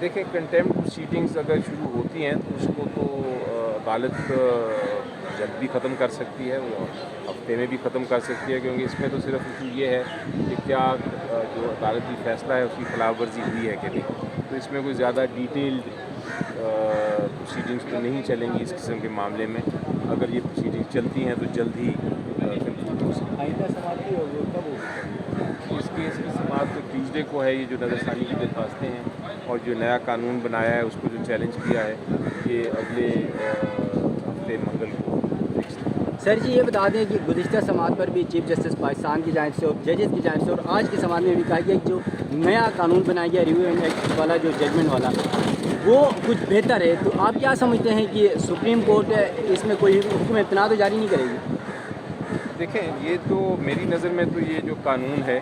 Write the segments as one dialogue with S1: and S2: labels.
S1: देखें, contempt proceedings अगर शुरू होती हैं तो उसको तो अदालत जल्द भी ख़त्म कर सकती है, वो हफ्ते में भी ख़त्म कर सकती है, क्योंकि इसमें तो सिर्फ इशू ये है कि क्या जो अदालती फ़ैसला है उसकी खिलाफ वर्जी हुई है कि नहीं। तो इसमें कोई ज़्यादा डिटेल्ड प्रोसीडिंग्स तो नहीं चलेंगी इस किस्म के मामले में। अगर ये प्रोसीडिंग्स चलती हैं तो जल्द ही कंक्लूड हो सकती है।
S2: आइंदा समाप्ति हो वो कब होगी?
S1: इस केस की समाप्त तो ट्यूसडे को है। ये जो नज़रसानी की दरख्वास्तें हैं और जो नया कानून बनाया है उसको जो चैलेंज किया है, ये अगले हफ्ते मंगल को फिक्स है।
S2: सर जी ये बता दें कि गुज़िश्ता समात पर भी चीफ जस्टिस पाकिस्तान की जानिब से और जजेस की जानिब से और आज की समात में भी कहा गया कि जो नया कानून बनाया गया रिव्यू एंड एक्ट वाला जो जजमेंट वाला वो कुछ बेहतर है, तो आप क्या समझते हैं कि सुप्रीम कोर्ट इसमें कोई हुक्म इत्तना तो जारी नहीं करेगी?
S1: देखें, ये तो मेरी नज़र में तो ये जो कानून है,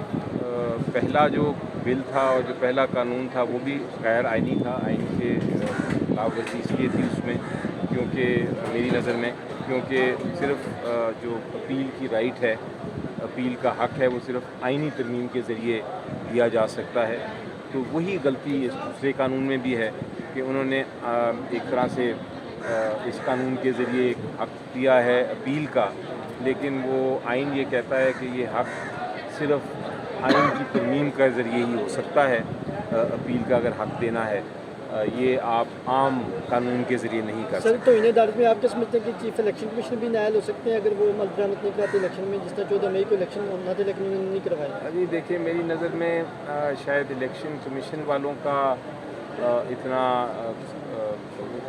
S1: पहला जो बिल था और जो पहला कानून था वो भी गैर आइनी था। आइन के खिलाफ वर्जी इसलिए थी उसमें क्योंकि मेरी नज़र में क्योंकि सिर्फ जो अपील की राइट है, अपील का हक़ है, वो सिर्फ आइनी तरमीम के ज़रिए दिया जा सकता है। तो वही गलती इस दूसरे कानून में भी है कि उन्होंने एक तरह से इस कानून के ज़रिए एक हक़ दिया है अपील का, लेकिन वो आइन ये कहता है कि ये हक़ सिर्फ आइन की तरमीम के ज़रिए ही हो सकता है। अपील का अगर हक़ देना है, ये आप आम कानून के ज़रिए नहीं कर
S3: सर,
S1: सकते।
S3: तो इन्हें अदालत में आप क्या समझते हैं कि चीफ इलेक्शन कमीशन भी नायल हो सकते हैं अगर वो अमल दरामद नहीं कराते इलेक्शन में, जिस तरह 14 मई को इलेक्शन होना था लेकिन उन्होंने नहीं करवाया?
S1: अभी देखिए, मेरी नज़र में शायद इलेक्शन कमीशन वालों का इतना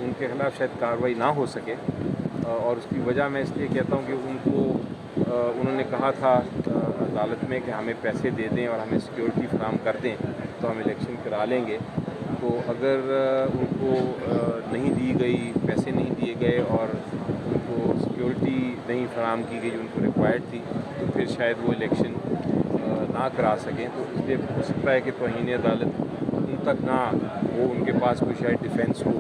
S1: उनके ख़िलाफ़ शायद कार्रवाई ना हो सके, और उसकी वजह मैं इसलिए कहता हूँ कि उन्होंने कहा था अदालत में कि हमें पैसे दे दें और हमें सिक्योरिटी फराहम कर दें तो हम इलेक्शन करा लेंगे। तो अगर उनको नहीं दी गई, पैसे नहीं दिए गए और उनको सिक्योरिटी नहीं फराहम की गई जो उनको रिक्वायर्ड थी, तो फिर शायद वो इलेक्शन ना करा सकें। तो इसलिए हो सकता है कि तौहीन अदालत उन तक ना हो, उनके पास कोई शायद डिफेंस हो,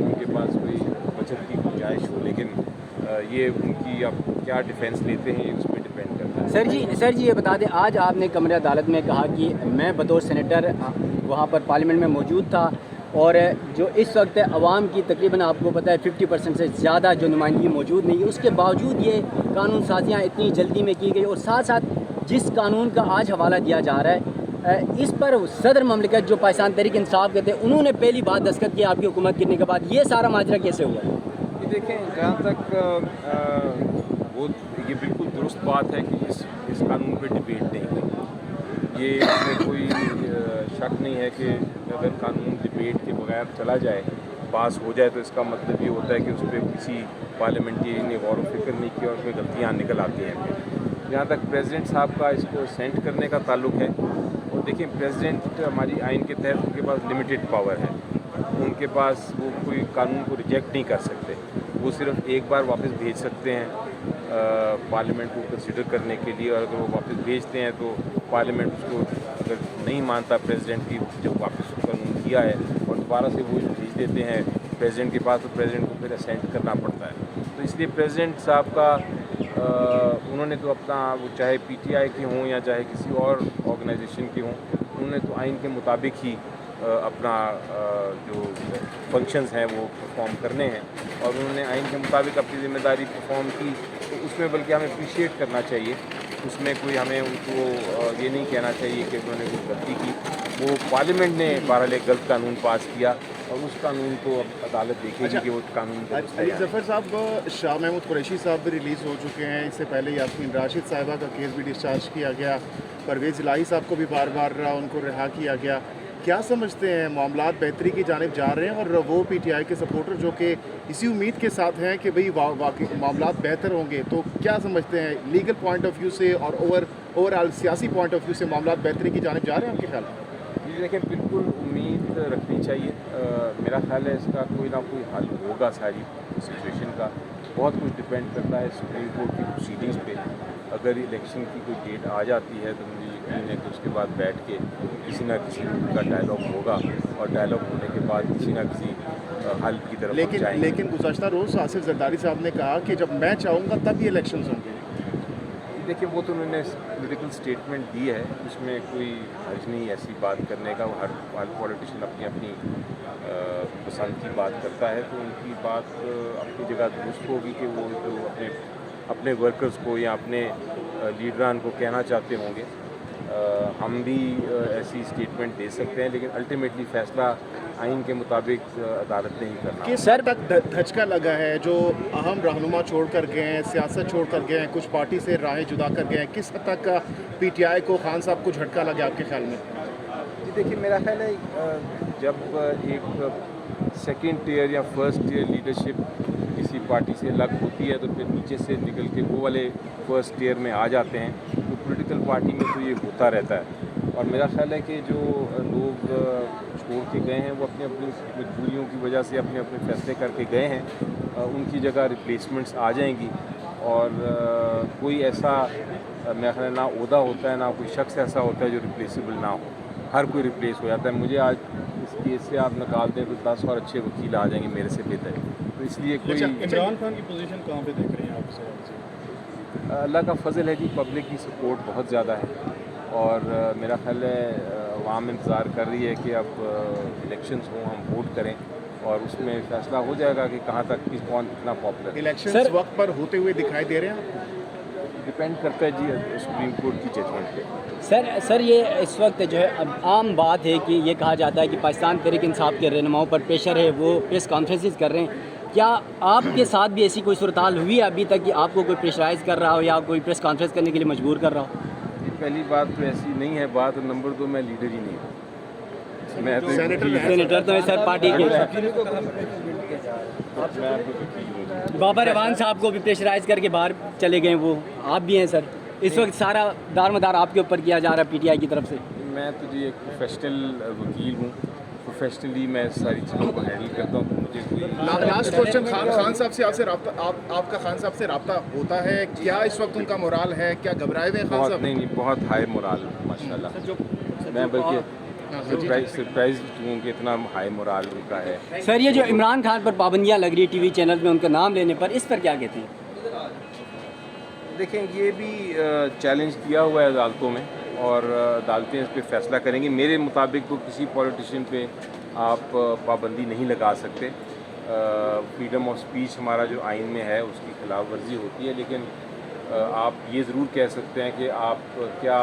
S1: उनके पास कोई बचत की गुंजाइश हो, लेकिन ये उनकी अब क्या डिफेंस लेते हैं ये उस पर डिपेंड करता है।
S2: सर जी ये बता दें, आज आपने कमरे अदालत में कहा कि मैं बतौर सेनेटर वहाँ पर पार्लियामेंट में मौजूद था और जो इस वक्त अवाम की तकरीबन आपको पता है 50% से ज़्यादा जो नुमाइंदगी मौजूद नहीं है, उसके बावजूद ये कानून साजियाँ इतनी जल्दी में की गई और साथ साथ जिस कानून का आज हवाला दिया जा रहा है इस पर सदर ममलिकत जो पाकिस्तान तहरीक इंसाफ के थे उन्होंने पहली बात दस्तखत की आपकी हुकूमत गिरने के बाद, ये सारा माजरा कैसे हुआ?
S1: ये देखें, जहाँ तक वो ये बिल्कुल दुरुस्त बात है कि इस कानून पे डिबेट नहीं हुई। ये इसमें कोई शक नहीं है कि अगर कानून डिबेट के बगैर चला जाए, पास हो जाए, तो इसका मतलब ये होता है कि उस पर किसी पार्लियामेंटेरियन ने गौर व फिक्र नहीं किया और उसमें गलतियाँ निकल आती हैं। जहाँ तक प्रेसिडेंट साहब का इसको सेंड करने का ताल्लुक है, और देखिए, प्रेसिडेंट हमारी आइन के तहत उनके पास लिमिटेड पावर है। उनके पास वो कोई कानून को रिजेक्ट नहीं कर सकते, वो सिर्फ एक बार वापस भेज सकते हैं पार्लियामेंट को कंसिडर करने के लिए, और अगर वो वापस भेजते हैं तो पार्लियामेंट उसको अगर नहीं मानता प्रेसिडेंट की जब वापस कानून किया है और दोबारा से वो भेज देते हैं प्रेसिडेंट के पास, तो प्रेसिडेंट को फिर असेंट करना पड़ता है। तो इसलिए प्रेसिडेंट साहब का उन्होंने तो अपना, वो चाहे पीटीआई की हों या चाहे किसी और ऑर्गेनाइजेशन की हों, उन्होंने तो आइन के मुताबिक ही अपना जो फंक्शंस हैं वो परफॉर्म करने हैं, और उन्होंने आइन के मुताबिक अपनी ज़िम्मेदारी परफॉर्म की। तो उसमें बल्कि हमें अप्रिशिएट करना चाहिए, उसमें कोई हमें उनको ये नहीं कहना चाहिए कि उन्होंने कोई गलती की। वो पार्लियामेंट ने बहरहाल एक गलत कानून पास किया और उस कानून को अब अदालत देखेगी कि वो कानून दुरुस्त है
S4: अली
S1: या
S4: जफ़र साहब, शाह महमूद कुरैशी साहब भी रिलीज़ हो चुके हैं। इससे पहले यास्मीन राशिद साहिबा का केस भी डिस्चार्ज किया गया, परवेज़ इलाही साहब को भी बार बार उनको रिहा किया गया। क्या समझते हैं, मामलात बेहतरी की जानिब जा रहे हैं? और वो पीटीआई के सपोर्टर जो कि इसी उम्मीद के साथ हैं कि भाई वाकई मामलात बेहतर होंगे, तो क्या समझते हैं लीगल पॉइंट ऑफ व्यू से और ओवरऑल सियासी पॉइंट ऑफ व्यू से मामलात बेहतरी की जानिब जा रहे हैं आपके ख्याल में?
S1: जी देखिए, बिल्कुल उम्मीद रखनी चाहिए। मेरा ख्याल है इसका कोई ना कोई हल होगा। सारी सिचुएशन का बहुत कुछ डिपेंड करता है सुप्रीम कोर्ट की प्रोसीडिंग्स पे। अगर इलेक्शन की कोई डेट आ जाती है तो मुझे यकीन है कि उसके बाद बैठ के किसी ना किसी का डायलॉग होगा, और डायलॉग होने के बाद किसी ना किसी हल की तरफ हम जाएंगे।
S4: लेकिन गुज़श्ता रोज़ आसिफ जरदारी साहब ने कहा कि जब मैं चाहूँगा तब ये इलेक्शंस होंगे।
S1: देखिए, वो तो उन्होंने पॉलिटिकल स्टेटमेंट दी है, उसमें कोई हर्ज नहीं ऐसी बात करने का। हर पॉलिटिशियन अपनी अपनी पसंद की बात करता है तो उनकी बात अपनी जगह दुरुस्त होगी कि वो जो अपने वर्कर्स को या अपने लीडरान को कहना चाहते होंगे। हम भी ऐसी स्टेटमेंट दे सकते हैं, लेकिन अल्टीमेटली फ़ैसला आइन के मुताबिक अदालत ने ही करना है।
S4: किस सर तक धचका लगा है जो अहम रहनुमा छोड़ कर गए हैं, सियासत छोड़ कर गए हैं, कुछ पार्टी से राहें जुदा कर गए हैं, किस हद तक का पीटीआई को खान साहब को झटका लगा आपके ख्याल में?
S1: जी देखिए, मेरा ख्याल है जब एक सेकंड टियर या फर्स्ट टियर लीडरशिप किसी पार्टी से अलग होती है तो फिर नीचे से निकल के वो वाले फर्स्ट टियर में आ जाते हैं, तो पॉलिटिकल पार्टी में तो ये होता रहता है। और मेरा ख्याल है कि जो लोग छोड़ के गए हैं वो अपनी अपनी मजबूरियों की वजह से अपने अपने फैसले करके गए हैं, उनकी जगह रिप्लेसमेंट्स आ जाएंगी। और कोई ऐसा मेरा ख्याल है ना ओहदा होता है, ना कोई शख्स ऐसा होता है जो रिप्लेसेबल ना हो, हर कोई रिप्लेस हो जाता है। मुझे आज इस केस से आप निकाल दें तो 10 और अच्छे वकील आ जाएंगे मेरे से बेहतर, तो इसलिए कोई
S5: इमरान खान की पोजीशन कहाँ पे देख रहे हैं आप सर?
S1: अल्लाह का फजल है जी, पब्लिक की सपोर्ट बहुत ज़्यादा है और मेरा ख्याल है अवाम इंतज़ार कर रही है कि अब इलेक्शंस हों, हम वोट करें और उसमें फैसला हो जाएगा कि कहाँ तक कौन कितना पॉपुलर है।
S4: इलेक्शन वक्त पर होते हुए दिखाई दे रहे हैं आपको?
S1: डिपेंड करता है जी सुप्रीम कोर्ट की जजमेंट पे।
S2: सर ये इस वक्त जो है अब आम बात है कि ये कहा जाता है कि पाकिस्तान तहरीक इंसाफ के रहनुमाओं पर प्रेशर है, वो प्रेस कॉन्फ्रेंसेस कर रहे हैं। क्या आपके साथ भी ऐसी कोई सूरत हाल हुई है अभी तक कि आपको कोई प्रेशराइज़ कर रहा हो या कोई प्रेस कॉन्फ्रेंस करने के लिए मजबूर कर रहा हो?
S1: पहली बात तो ऐसी नहीं है बात, नंबर 2 मैं लीडर ही नहीं हूँ, मैं तो
S2: सेनेटर तो है सर पार्टी के। बाबर रवान साहब को भी प्रेशराइज करके बाहर चले गए, वो आप भी हैं सर। इस वक्त सारा दारमदार आपके ऊपर किया जा रहा है पीटीआई की तरफ से।
S1: मैं तो जी एक प्रोफेशनल वकील हूँ, प्रोफेशनली मैं सारी चीज़ों को हैंडल करता हूँ। मुझे कोई
S4: लास्ट क्वेश्चन, खान साहब से आपसे राब्ता आपका खान साहब से राब्ता होता है क्या? इस वक्त उनका मोराल है क्या? घबराए हुए हैं खान
S1: बहुत
S4: साहब?
S1: नहीं, बहुत हाई मोराल माशाल्लाह। मैं बल्कि सरप्राइज हूँ कि इतना हाई मोराल उनका है।
S2: सर ये जो इमरान खान पर पाबंदियाँ लग रही है टीवी चैनल में उनका नाम लेने पर, इस पर क्या कहते हैं?
S1: देखें, ये भी चैलेंज किया हुआ है अदालतों में और अदालतें इस पर फैसला करेंगी। मेरे मुताबिक तो किसी पॉलिटिशियन पे आप पाबंदी नहीं लगा सकते। फ्रीडम ऑफ स्पीच हमारा जो आइन में है उसकी खिलाफ वर्जी होती है, लेकिन आप ये ज़रूर कह सकते हैं कि आप क्या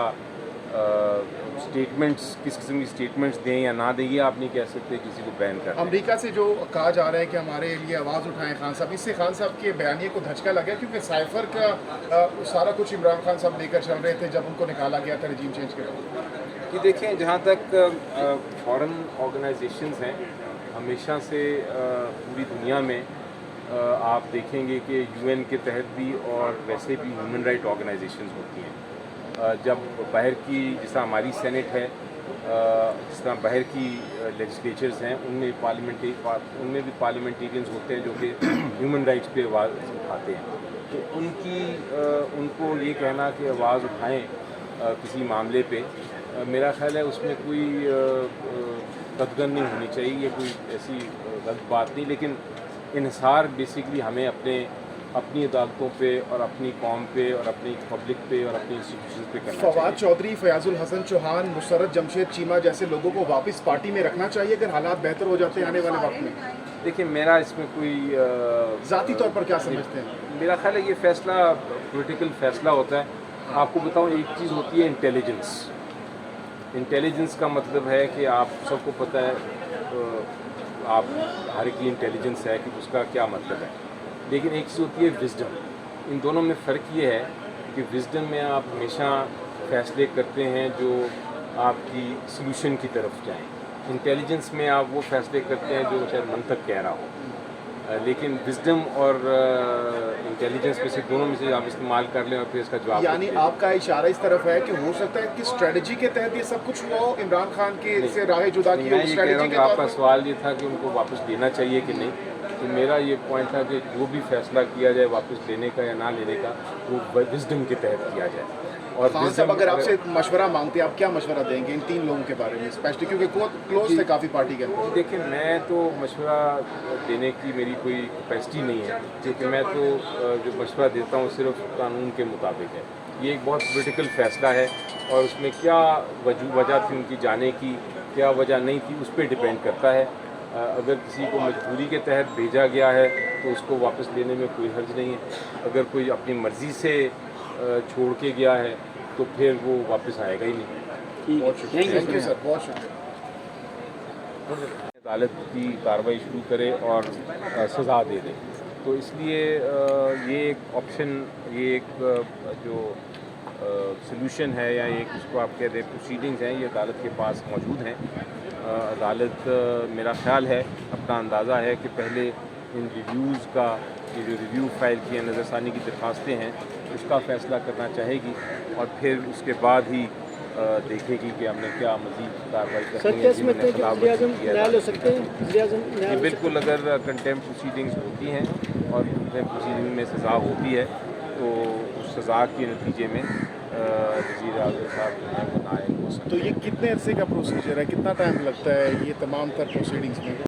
S1: स्टेटमेंट्स किस किस्म की स्टेटमेंट्स दें या ना दें, ये आप नहीं कह सकते किसी को बैन कर दें।
S4: अमेरिका से जो कहा जा रहा है कि हमारे लिए आवाज़ उठाएं खान साहब, इससे खान साहब के बयानिए को धचका लगा क्योंकि साइफर का सारा कुछ इमरान खान साहब लेकर चल रहे थे जब उनको निकाला गया था रजीम चेंज के बाद।
S1: कि देखें, जहाँ तक फॉरेन ऑर्गेनाइजेशंस हैं, हमेशा से पूरी दुनिया में आप देखेंगे कि यूएन के तहत भी और वैसे भी ह्यूमन राइट ऑर्गेनाइजेशंस होती हैं। जब बाहर की, जैसा हमारी सेनेट है, जिस तरह बाहर की लेजिस्लेचर्स हैं, उनमें भी पार्लियामेंटेरियंस होते हैं जो कि ह्यूमन राइट्स पे आवाज़ उठाते हैं। तो उनको ये कहना कि आवाज़ उठाएं किसी मामले पे, मेरा ख्याल है उसमें कोई कदगन नहीं होनी चाहिए, ये कोई ऐसी गलत बात नहीं। लेकिन इन्हिसार बेसिकली हमें अपनी अदालतों पे और अपनी कौम पे और अपनी पब्लिक पे और अपनी इंस्टीट्यूशन पे करना चाहिए।
S4: फवाद चौधरी, फयाजुल हसन चौहान, मुशर्रत जमशेद चीमा जैसे लोगों को वापस पार्टी में रखना चाहिए अगर हालात बेहतर हो जाते हैं आने वाले वक्त में?
S1: देखिए, मेरा इसमें कोई
S4: ज़ाती तौर पर क्या समझते हैं?
S1: मेरा ख्याल है ये फ़ैसला पॉलिटिकल फ़ैसला होता है। आपको बताऊँ, एक चीज़ होती है इंटेलिजेंस। इंटेलिजेंस का मतलब है कि आप सबको पता है, आप हर की इंटेलिजेंस है कि उसका क्या मतलब है। लेकिन एक चीज़ होती है विज़डम। इन दोनों में फ़र्क ये है कि विज़डम में आप हमेशा फ़ैसले करते हैं जो आपकी सलूशन की तरफ जाएं। इंटेलिजेंस में आप वो फ़ैसले करते हैं जो शायद मंतक कह रहा हो। लेकिन विज़डम और इंटेलिजेंस में से दोनों में से आप इस्तेमाल कर लें और फिर इसका जवाब।
S4: यानी आपका इशारा इस तरफ है कि हो सकता है कि स्ट्रेटजी के तहत ये सब कुछ हुआ हो, इमरान खान के से राह जुदा की हो
S1: मैं ये कह रहा
S4: स्ट्रेटजी
S1: हूँ
S4: के
S1: कि
S4: तौर
S1: आपका
S4: पर?
S1: सवाल ये था कि उनको वापस लेना चाहिए कि नहीं, तो मेरा ये पॉइंट था कि जो भी फैसला किया जाए वापस लेने का या ना लेने का, वो विज़डम के तहत किया जाए। और
S4: खान साहब अगर आपसे मशवरा मांगते हैं, आप क्या मशवरा देंगे इन 3 लोगों के बारे में स्पेशली, क्योंकि क्लोज थे काफ़ी पार्टी के अंदर?
S1: देखिए, मैं तो मशवरा देने की मेरी कोई कैपेसिटी नहीं है, क्योंकि मैं तो जो मशवरा देता हूँ सिर्फ कानून के मुताबिक है। ये एक बहुत पॉलिटिकल फ़ैसला है और उसमें क्या वजह थी उनकी जाने की, क्या वजह नहीं थी, उस पर डिपेंड करता है। अगर किसी को मजबूरी के तहत भेजा गया है तो उसको वापस लेने में कोई हर्ज नहीं है। अगर कोई अपनी मर्ज़ी से छोड़ के गया है तो फिर वो वापस आएगा ही नहीं।
S2: थैंक यू
S4: सर, बहुत शुक्रिया।
S1: अदालत की कार्रवाई शुरू करे और सज़ा दे दे। तो इसलिए ये एक ऑप्शन, ये एक जो सॉल्यूशन है या एक उसको आप कह दें प्रोसीडिंग्स हैं, ये अदालत के पास मौजूद हैं। अदालत मेरा ख़्याल है, अपना अंदाज़ा है कि पहले इन रिव्यूज़ का, ये जो रिव्यू फाइल की नज़रसानी की दरख्वास्तें हैं उसका फ़ैसला करना चाहेगी और फिर उसके बाद ही देखेगी कि हमने क्या मज़ीद कार्रवाई
S3: सर
S1: करनी
S3: क्या
S1: है।
S3: समझते हैं कि वज़ीर आज़म न्यायालय हो सकते हैं? वज़ीर आज़म न्यायालय
S1: ये
S3: हो
S1: बिल्कुल, अगर कंटेम्प्ट प्रोसीडिंग्स होती हैं और कंटेम्प्ट प्रोसीडिंग में सज़ा होती है तो उस सज़ा के नतीजे में वज़ीर आज़म साहब जो हैं वो नायब हो सकते हैं।
S4: तो ये कितने अरसे का प्रोसीजर है, कितना टाइम लगता है ये तमाम तर प्रोसीडिंग्स में?